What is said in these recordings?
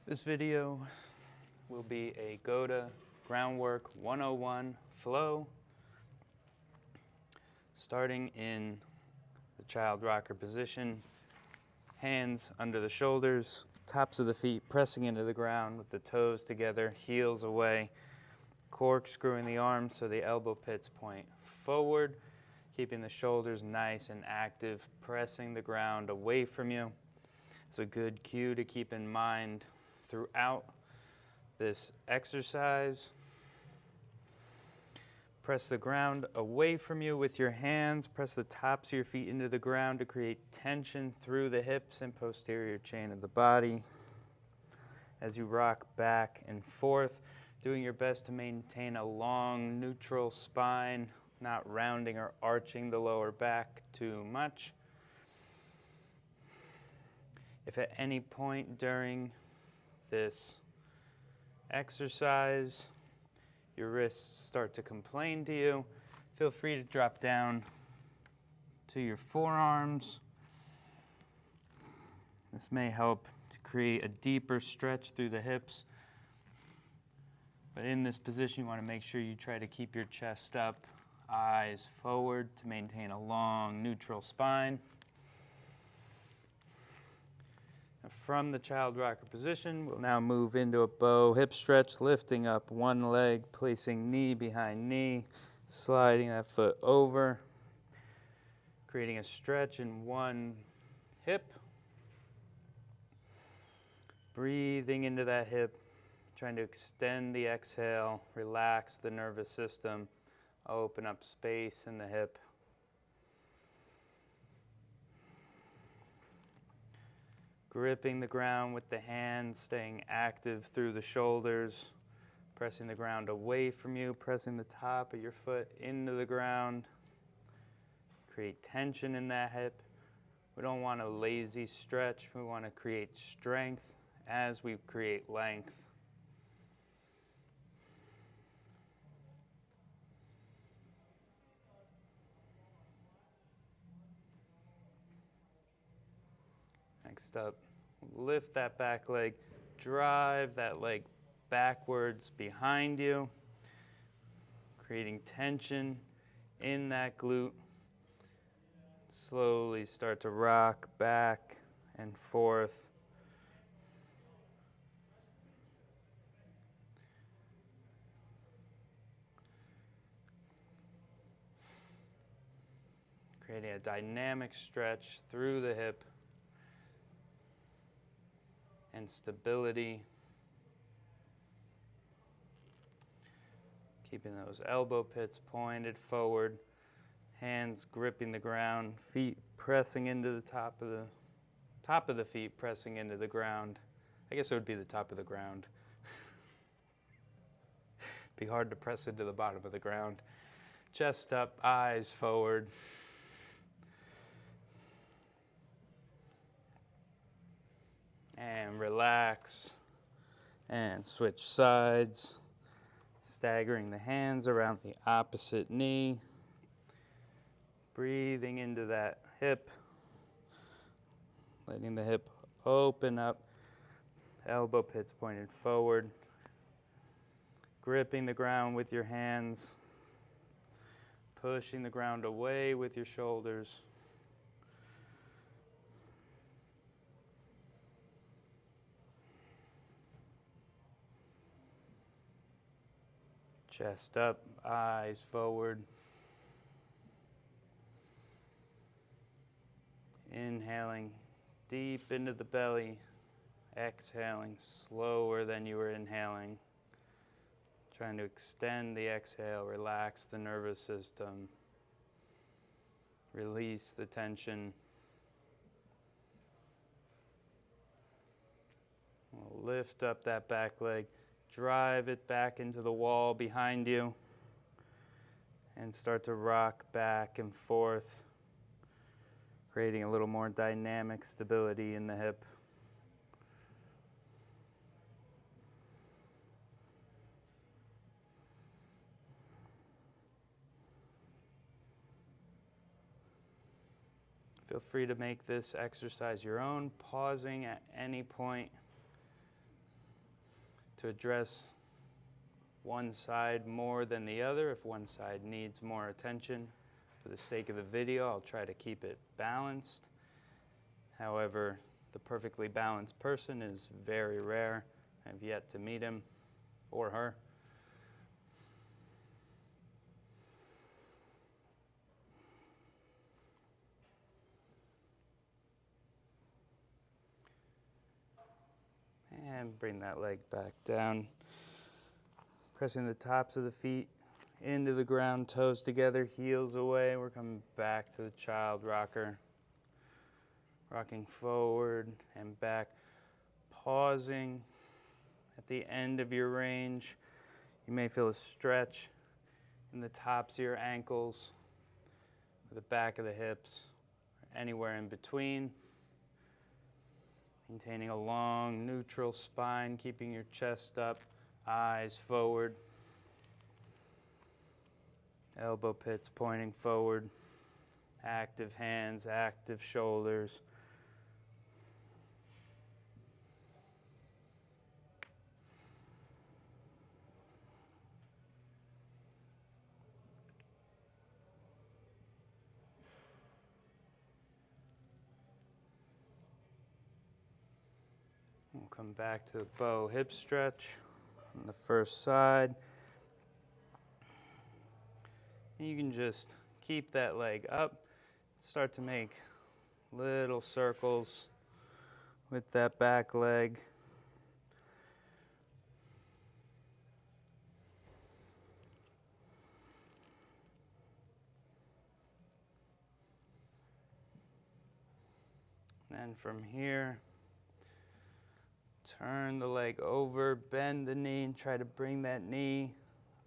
This video will be a GOATA Groundwork 101 flow, starting in the child rocker position, hands under the shoulders, tops of the feet pressing into the ground with the toes together, heels away, corkscrewing the arms so the elbow pits point forward, keeping the shoulders nice and active, pressing the ground away from you. It's a good cue to keep in mind throughout this exercise. Press the ground away from you with your hands. Press the tops of your feet into the ground to create tension through the hips and posterior chain of the body. As you rock back and forth, doing your best to maintain a long, neutral spine, not rounding or arching the lower back too much. If at any point during this exercise your wrists start to complain to you, feel free to drop down to your forearms. This may help to create a deeper stretch through the hips. But in this position, you want to make sure you try to keep your chest up, eyes forward to maintain a long, neutral spine. From the child rocker position, we'll now move into a bow hip stretch, lifting up one leg, placing knee behind knee, sliding that foot over, creating a stretch in one hip. Breathing into that hip, trying to extend the exhale, relax the nervous system, open up space in the hip. Gripping the ground with the hands, staying active through the shoulders, pressing the ground away from you, pressing the top of your foot into the ground. Create tension in that hip. We don't want a lazy stretch. We want to create strength as we create length. Next up, lift that back leg, drive that leg backwards behind you, creating tension in that glute. Slowly start to rock back and forth. Creating a dynamic stretch through the hip and stability. Keeping those elbow pits pointed forward, hands gripping the ground, feet pressing into the top of the feet pressing into the ground. I guess it would be the top of the ground. Be hard to press into the bottom of the ground. Chest up, eyes forward. And relax and switch sides, staggering the hands around the opposite knee, breathing into that hip, letting the hip open up, elbow pits pointed forward, gripping the ground with your hands, pushing the ground away with your shoulders. Chest up, eyes forward. Inhaling deep into the belly, exhaling slower than you were inhaling. Trying to extend the exhale, relax the nervous system, release the tension. We'll lift up that back leg. Drive it back into the wall behind you and start to rock back and forth, creating a little more dynamic stability in the hip. Feel free to make this exercise your own, pausing at any point to address one side more than the other. If one side needs more attention, for the sake of the video, I'll try to keep it balanced. However, the perfectly balanced person is very rare. I've yet to meet him or her. And bring that leg back down. Pressing the tops of the feet into the ground, toes together, heels away. We're coming back to the child rocker. Rocking forward and back. Pausing at the end of your range. You may feel a stretch in the tops of your ankles, or the back of the hips, or anywhere in between. Maintaining a long, neutral spine, keeping your chest up, eyes forward. Elbow pits pointing forward. Active hands, active shoulders. We'll come back to the bow hip stretch on the first side. And you can just keep that leg up. Start to make little circles with that back leg. And from here, turn the leg over, bend the knee, and try to bring that knee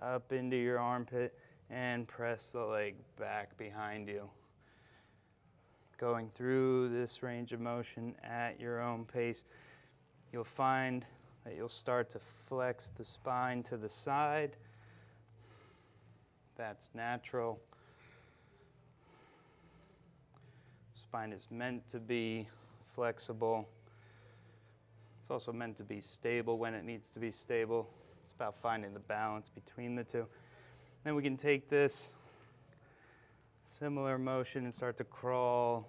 up into your armpit and press the leg back behind you. Going through this range of motion at your own pace, you'll find that you'll start to flex the spine to the side. That's natural. Spine is meant to be flexible. It's also meant to be stable when it needs to be stable. It's about finding the balance between the two. Then we can take this similar motion and start to crawl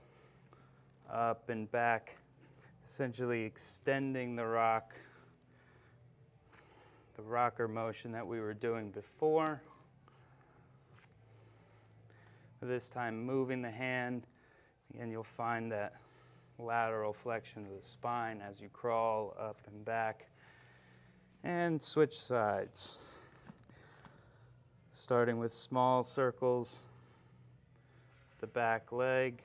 up and back, essentially extending the rocker motion that we were doing before. This time moving the hand, and you'll find that lateral flexion of the spine as you crawl up and back. And switch sides. Starting with small circles, the back leg.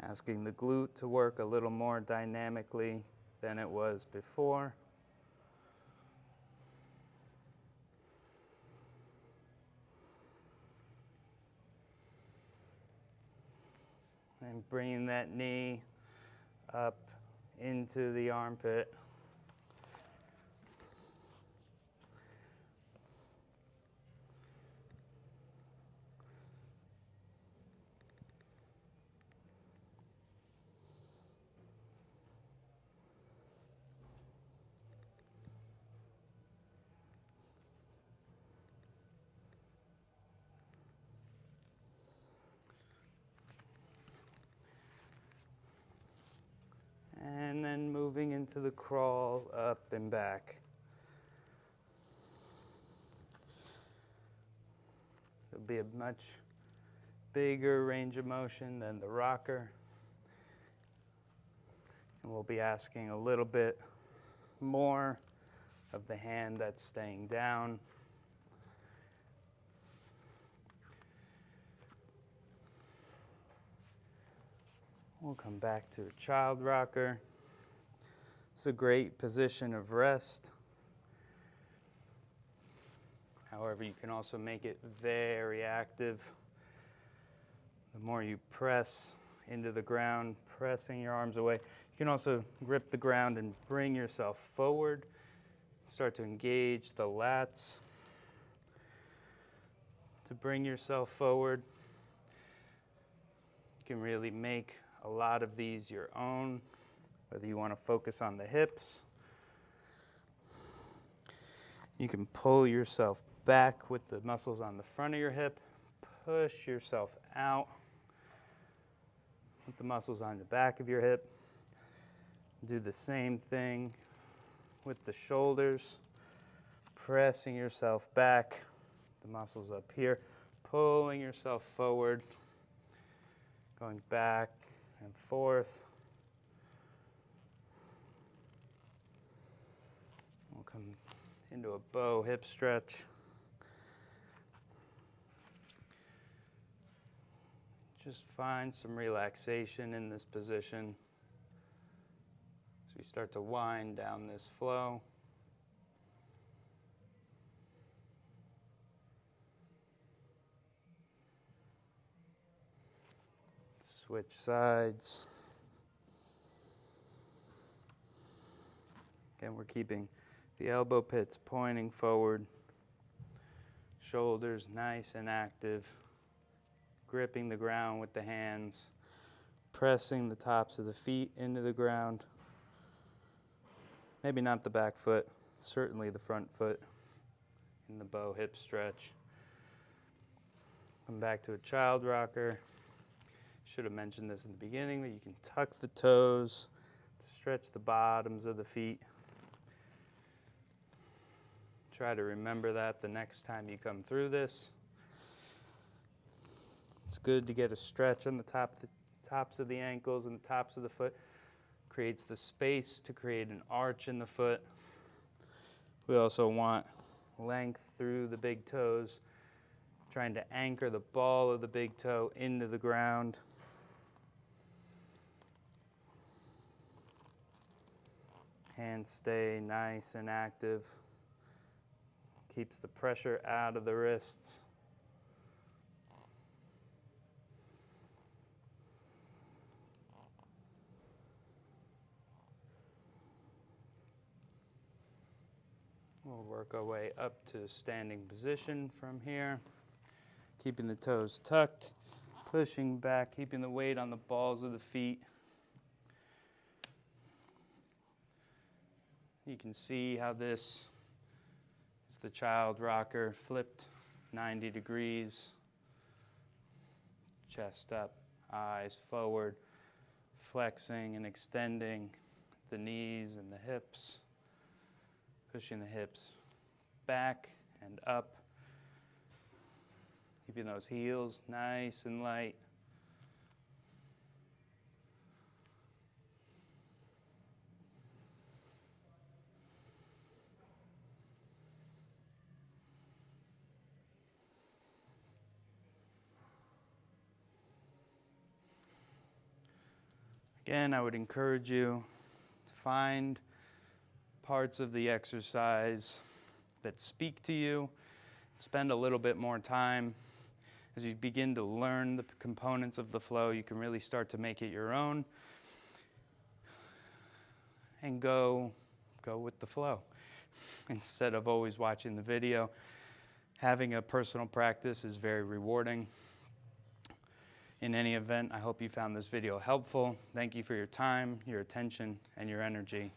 Asking the glute to work a little more dynamically than it was before. And bringing that knee up into the armpit. And then moving into the crawl up and back. It'll be a much bigger range of motion than the rocker. And we'll be asking a little bit more of the hand that's staying down. We'll come back to a child rocker. It's a great position of rest. However, you can also make it very active. The more you press into the ground, pressing your arms away, you can also grip the ground and bring yourself forward. Start to engage the lats to bring yourself forward. can really make a lot of these your own, whether you want to focus on the hips. You can pull yourself back with the muscles on the front of your hip, push yourself out with the muscles on the back of your hip. Do the same thing with the shoulders, pressing yourself back, the muscles up here, pulling yourself forward, going back and forth. We'll come into a bow hip stretch. Just find some relaxation in this position as we start to wind down this flow. Switch sides. Again, we're keeping the elbow pits pointing forward, shoulders nice and active, gripping the ground with the hands, pressing the tops of the feet into the ground. Maybe not the back foot, certainly the front foot in the bow hip stretch. Come back to a child rocker. Should have mentioned this in the beginning, but you can tuck the toes to stretch the bottoms of the feet. Try to remember that the next time you come through this. It's good to get a stretch on the tops of the ankles and the tops of the foot. Creates the space to create an arch in the foot. We also want length through the big toes, trying to anchor the ball of the big toe into the ground. Hands stay nice and active. Keeps the pressure out of the wrists. We'll work our way up to standing position from here. Keeping the toes tucked, pushing back, keeping the weight on the balls of the feet. You can see how this is the child rocker flipped 90 degrees. Chest up, eyes forward, flexing and extending the knees and the hips. Pushing the hips back and up. Keeping those heels nice and light. Again, I would encourage you to find parts of the exercise that speak to you. Spend a little bit more time. As you begin to learn the components of the flow, you can really start to make it your own and go with the flow. Instead of always watching the video, having a personal practice is very rewarding. In any event, I hope you found this video helpful. Thank you for your time, your attention, and your energy.